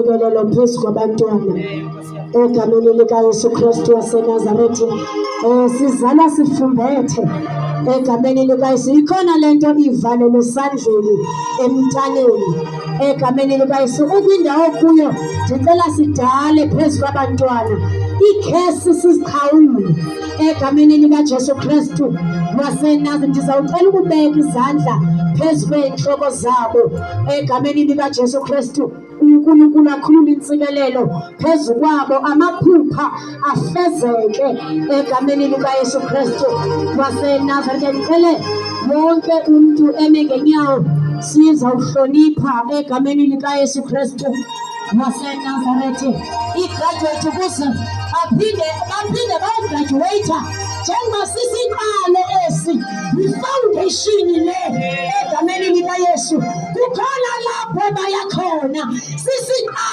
Lo phezu kwabantwana egameni likaYesu Kristu waseNazaretha. Sizala sifumbethe egameni likaYesu. Ikhona lento ivalele esandleni emntaneni egameni likaYesu. Ukwindawo kuyo ndicela sidale phezu kwabantwana ikhesi sizikhawule egameni likaJesu Kristu waseNazaretha. Ndizawucela ukubeka izandla phezu kweentloko zabo egameni likaJesu Kristu. uNkulunkulu akhulule intsikelelo phezu kwabo, amaphupha afezeke egameni likaYesu Kristu waseNazaretha. Ndicele wonke umntu eme ngenyawo sizawuhlonipha egameni likaYesu Kristu waseNazaretha. Igraduate ukuze baphinde bayograduweyitha njengoba sisiqalo esi ifoundation le egameni likaYesu. Kukhona lapho baya khona sisiqalo.